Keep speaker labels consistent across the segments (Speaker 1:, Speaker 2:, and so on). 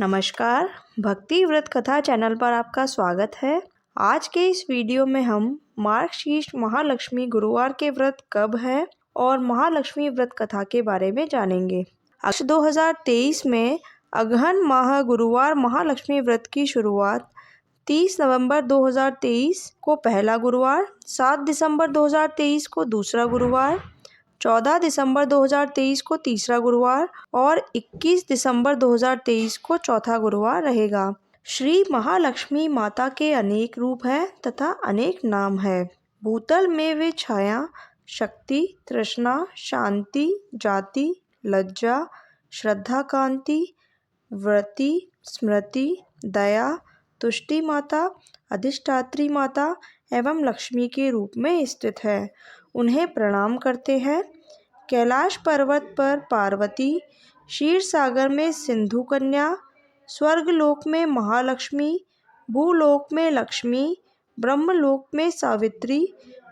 Speaker 1: नमस्कार, भक्ति व्रत कथा चैनल पर आपका स्वागत है। आज के इस वीडियो में हम मार्गशीर्ष महालक्ष्मी गुरुवार के व्रत कब है और महालक्ष्मी व्रत कथा के बारे में जानेंगे। 2023 में अगहन माह गुरुवार महालक्ष्मी व्रत की शुरुआत 30 नवंबर 2023 को पहला गुरुवार, 7 दिसंबर 2023 को दूसरा गुरुवार, 14 दिसंबर 2023 को तीसरा गुरुवार और 21 दिसंबर 2023 को चौथा गुरुवार रहेगा। श्री महालक्ष्मी माता के अनेक रूप हैं तथा अनेक नाम है। भूतल में वे छाया, शक्ति, तृष्णा, शांति, जाति, लज्जा, श्रद्धा, कांति, व्रति, स्मृति, दया, तुष्टि माता, अधिष्ठात्री माता एवं लक्ष्मी के रूप में स्थित है। उन्हें प्रणाम करते हैं। कैलाश पर्वत पर पार्वती, क्षीर सागर में सिंधु कन्या, स्वर्गलोक में महालक्ष्मी, भूलोक में लक्ष्मी, ब्रह्मलोक में सावित्री,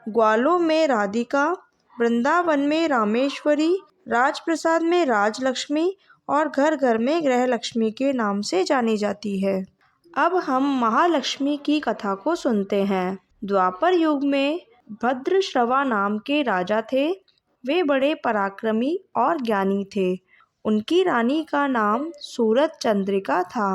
Speaker 1: ग्वालों में राधिका, वृंदावन में रामेश्वरी, राजप्रसाद में राजलक्ष्मी और घर घर में गृह लक्ष्मी के नाम से जानी जाती है। अब हम महालक्ष्मी की कथा को सुनते हैं। द्वापर युग में भद्रश्रवा नाम के राजा थे। वे बड़े पराक्रमी और ज्ञानी थे। उनकी रानी का नाम सूरत चंद्रिका था।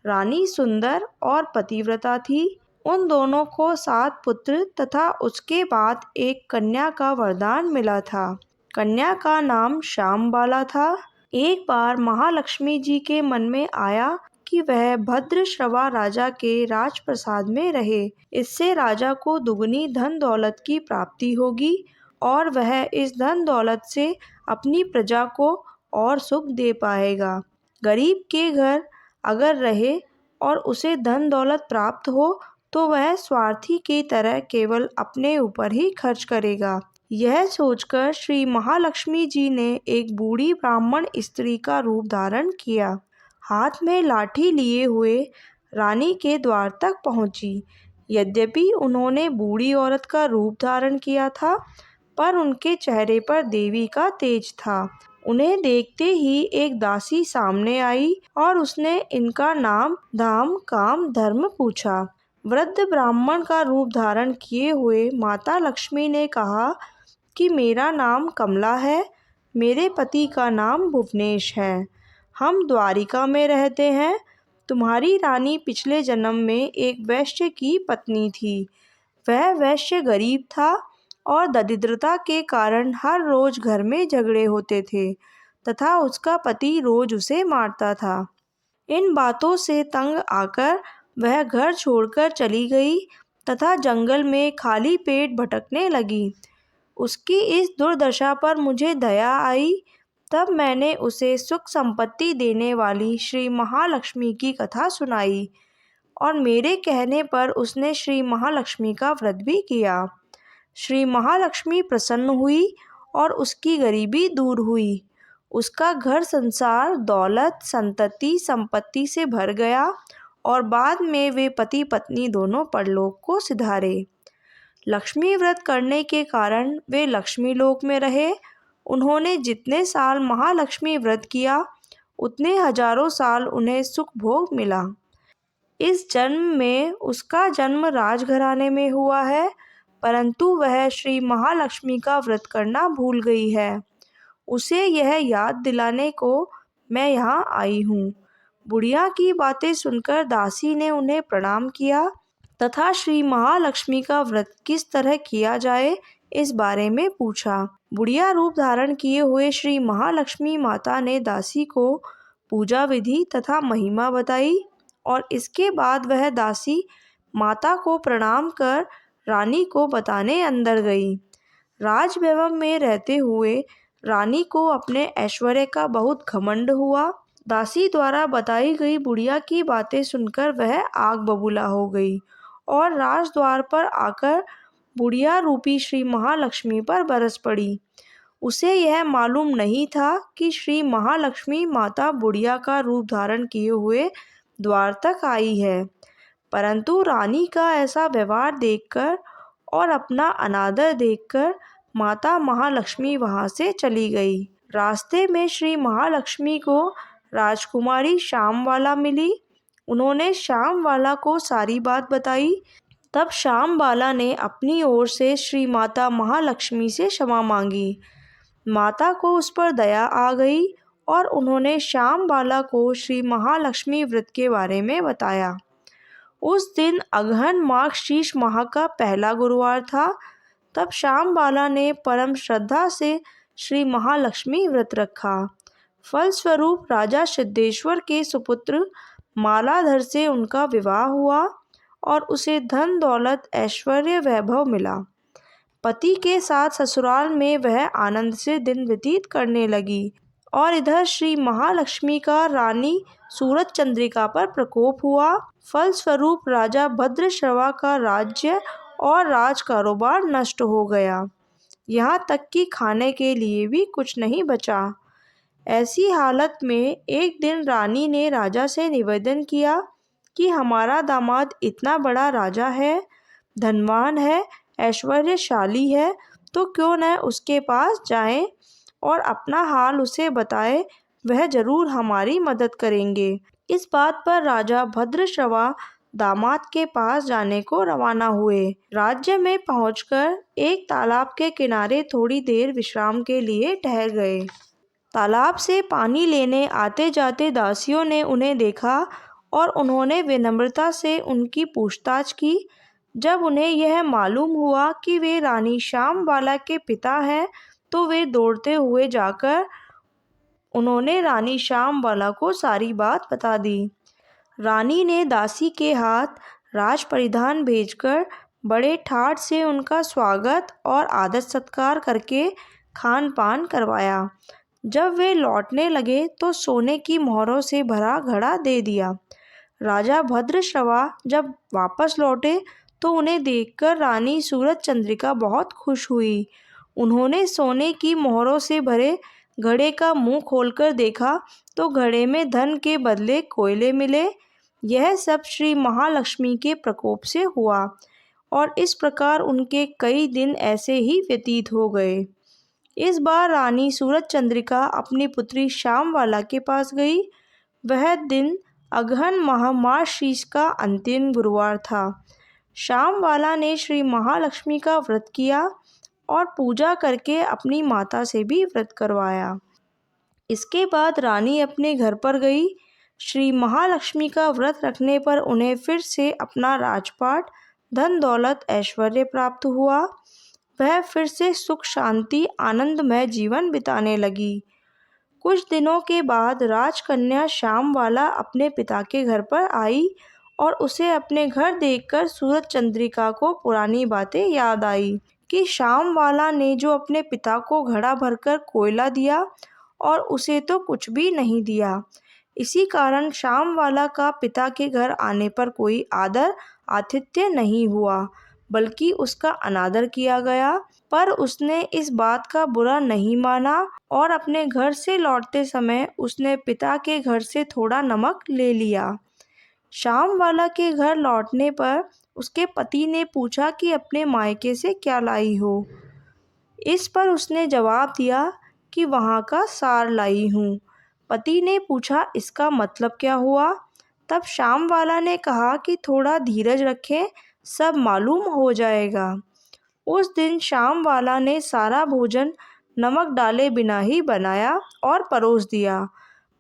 Speaker 1: रानी सुंदर और पतिव्रता थी। उन दोनों को 7 पुत्र तथा उसके बाद एक कन्या का वरदान मिला था। कन्या का नाम श्यामबाला था। एक बार महालक्ष्मी जी के मन में आया कि वह भद्रश्रवा राजा के राजप्रसाद में रहे। इससे राजा को दुगनी धन दौलत की प्राप्ति होगी और वह इस धन दौलत से अपनी प्रजा को और सुख दे पाएगा। गरीब के घर अगर रहे और उसे धन दौलत प्राप्त हो तो वह स्वार्थी की तरह केवल अपने ऊपर ही खर्च करेगा। यह सोचकर श्री महालक्ष्मी जी ने एक बूढ़ी ब्राह्मण स्त्री का रूप धारण किया। हाथ में लाठी लिए हुए रानी के द्वार तक पहुंची। यद्यपि उन्होंने बूढ़ी औरत का रूप धारण किया था, पर उनके चेहरे पर देवी का तेज था। उन्हें देखते ही एक दासी सामने आई और उसने इनका नाम, धाम, काम, धर्म पूछा। वृद्ध ब्राह्मण का रूप धारण किए हुए माता लक्ष्मी ने कहा कि मेरा नाम कमला है, मेरे पति का नाम भुवनेश है, हम द्वारिका में रहते हैं। तुम्हारी रानी पिछले जन्म में एक वैश्य की पत्नी थी। वह वैश्य गरीब था और दरिद्रता के कारण हर रोज घर में झगड़े होते थे तथा उसका पति रोज उसे मारता था। इन बातों से तंग आकर वह घर छोड़कर चली गई तथा जंगल में खाली पेट भटकने लगी। उसकी इस दुर्दशा पर मुझे दया आई। तब मैंने उसे सुख संपत्ति देने वाली श्री महालक्ष्मी की कथा सुनाई और मेरे कहने पर उसने श्री महालक्ष्मी का व्रत भी किया। श्री महालक्ष्मी प्रसन्न हुई और उसकी गरीबी दूर हुई। उसका घर संसार दौलत, संतति, संपत्ति से भर गया और बाद में वे पति पत्नी दोनों परलोक को सिधारे। लक्ष्मी व्रत करने के कारण वे लक्ष्मी लोक में रहे। उन्होंने जितने साल महालक्ष्मी व्रत किया उतने हजारों साल उन्हें सुख भोग मिला। इस जन्म में उसका जन्म राजघराने में हुआ है, परंतु वह श्री महालक्ष्मी का व्रत करना भूल गई है। उसे यह याद दिलाने को मैं यहाँ आई हूँ। बुढ़िया की बातें सुनकर दासी ने उन्हें प्रणाम किया तथा श्री महालक्ष्मी का व्रत किस तरह किया जाए इस बारे में पूछा। बुढ़िया रूप धारण किए हुए श्री महालक्ष्मी माता ने दासी को पूजा विधि तथा महिमा बताई और इसके बाद वह दासी माता को प्रणाम कर रानी को बताने अंदर गई। राजवैभव में रहते हुए रानी को अपने ऐश्वर्य का बहुत घमंड हुआ। दासी द्वारा बताई गई बुढ़िया की बातें सुनकर वह आग बबूला हो गई और राजद्वार पर आकर बुढ़िया रूपी श्री महालक्ष्मी पर बरस पड़ी। उसे यह मालूम नहीं था कि श्री महालक्ष्मी माता बुढ़िया का रूप धारण किए हुए द्वार तक आई है, परंतु रानी का ऐसा व्यवहार देखकर और अपना अनादर देखकर माता महालक्ष्मी वहां से चली गई। रास्ते में श्री महालक्ष्मी को राजकुमारी श्यामबाला मिली। उन्होंने श्यामबाला को सारी बात बताई। तब श्यामबाला ने अपनी ओर से श्री माता महालक्ष्मी से क्षमा मांगी। माता को उस पर दया आ गई और उन्होंने श्यामबाला को श्री महालक्ष्मी व्रत के बारे में बताया। उस दिन अगहन मार्गशीर्ष माह का पहला गुरुवार था। तब श्यामबाला ने परम श्रद्धा से श्री महालक्ष्मी व्रत रखा। फलस्वरूप राजा सिद्धेश्वर के सुपुत्र मालाधर से उनका विवाह हुआ और उसे धन दौलत ऐश्वर्य वैभव मिला। पति के साथ ससुराल में वह आनंद से दिन व्यतीत करने लगी और इधर श्री महालक्ष्मी का रानी सूरज चंद्रिका पर प्रकोप हुआ। फलस्वरूप राजा भद्रश्रवा का राज्य और राज कारोबार नष्ट हो गया। यहाँ तक कि खाने के लिए भी कुछ नहीं बचा। ऐसी हालत में एक दिन रानी ने राजा से निवेदन किया कि हमारा दामाद इतना बड़ा राजा है, धनवान है, ऐश्वर्यशाली है, तो क्यों न उसके पास जाएं और अपना हाल उसे बताएं, वह जरूर हमारी मदद करेंगे। इस बात पर राजा भद्रश्रवा दामाद के पास जाने को रवाना हुए। राज्य में पहुंचकर एक तालाब के किनारे थोड़ी देर विश्राम के लिए ठहर गए। तालाब से पानी लेने आते जाते दासियों ने उन्हें देखा और उन्होंने विनम्रता से उनकी पूछताछ की। जब उन्हें यह मालूम हुआ कि वे रानी श्यामबाला के पिता हैं, तो वे दौड़ते हुए जाकर उन्होंने रानी श्यामबाला को सारी बात बता दी। रानी ने दासी के हाथ राज परिधान भेजकर बड़े ठाठ से उनका स्वागत और आदर सत्कार करके खान पान करवाया। जब वे लौटने लगे तो सोने की मोहरों से भरा घड़ा दे दिया। राजा भद्रश्रवा जब वापस लौटे तो उन्हें देखकर रानी सूरज चंद्रिका बहुत खुश हुई। उन्होंने सोने की मोहरों से भरे घड़े का मुंह खोलकर देखा तो घड़े में धन के बदले कोयले मिले। यह सब श्री महालक्ष्मी के प्रकोप से हुआ और इस प्रकार उनके कई दिन ऐसे ही व्यतीत हो गए। इस बार रानी सूरज चंद्रिका अपनी पुत्री श्यामबाला के पास गई। वह दिन अगहन माह मार्गशीर्ष का अंतिम गुरुवार था। श्यामबाला ने श्री महालक्ष्मी का व्रत किया और पूजा करके अपनी माता से भी व्रत करवाया। इसके बाद रानी अपने घर पर गई। श्री महालक्ष्मी का व्रत रखने पर उन्हें फिर से अपना राजपाट, धन दौलत, ऐश्वर्य प्राप्त हुआ। वह फिर से सुख शांति आनंदमय जीवन बिताने लगी। कुछ दिनों के बाद राजकन्या श्यामबाला अपने पिता के घर पर आई और उसे अपने घर देखकर सूरज चंद्रिका को पुरानी बातें याद आई कि श्यामबाला ने जो अपने पिता को घड़ा भरकर कोयला दिया और उसे तो कुछ भी नहीं दिया। इसी कारण श्यामबाला का पिता के घर आने पर कोई आदर आतिथ्य नहीं हुआ, बल्कि उसका अनादर किया गया। पर उसने इस बात का बुरा नहीं माना और अपने घर से लौटते समय उसने पिता के घर से थोड़ा नमक ले लिया। श्यामबाला के घर लौटने पर उसके पति ने पूछा कि अपने मायके से क्या लाई हो। इस पर उसने जवाब दिया कि वहाँ का सार लाई हूँ। पति ने पूछा इसका मतलब क्या हुआ। तब श्यामबाला ने कहा कि थोड़ा धीरज रखें, सब मालूम हो जाएगा। उस दिन श्यामबाला ने सारा भोजन नमक डाले बिना ही बनाया और परोस दिया।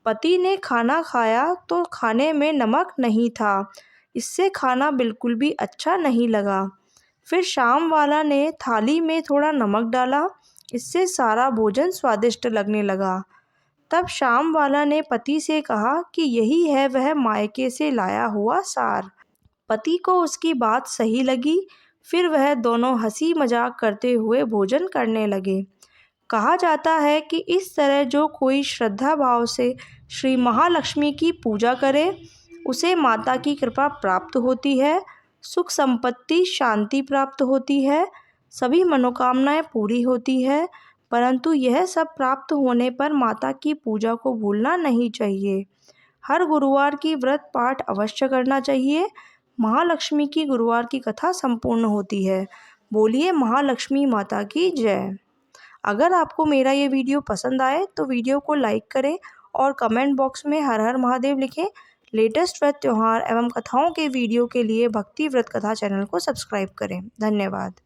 Speaker 1: पति ने खाना खाया तो खाने में नमक नहीं था। इससे खाना बिल्कुल भी अच्छा नहीं लगा। फिर श्यामबाला ने थाली में थोड़ा नमक डाला, इससे सारा भोजन स्वादिष्ट लगने लगा। तब श्यामबाला ने पति से कहा कि यही है वह मायके से लाया हुआ सार। पति को उसकी बात सही लगी। फिर वह दोनों हंसी मजाक करते हुए भोजन करने लगे। कहा जाता है कि इस तरह जो कोई श्रद्धा भाव से श्री महालक्ष्मी की पूजा करे, उसे माता की कृपा प्राप्त होती है, सुख संपत्ति शांति प्राप्त होती है, सभी मनोकामनाएं पूरी होती है। परंतु यह सब प्राप्त होने पर माता की पूजा को भूलना नहीं चाहिए। हर गुरुवार की व्रत पाठ अवश्य करना चाहिए। महालक्ष्मी की गुरुवार की कथा संपूर्ण होती है। बोलिए महालक्ष्मी माता की जय। अगर आपको मेरा ये वीडियो पसंद आए तो वीडियो को लाइक करें और कमेंट बॉक्स में हर हर महादेव लिखें। लेटेस्ट व्रत त्योहार एवं कथाओं के वीडियो के लिए भक्ति व्रत कथा चैनल को सब्सक्राइब करें। धन्यवाद।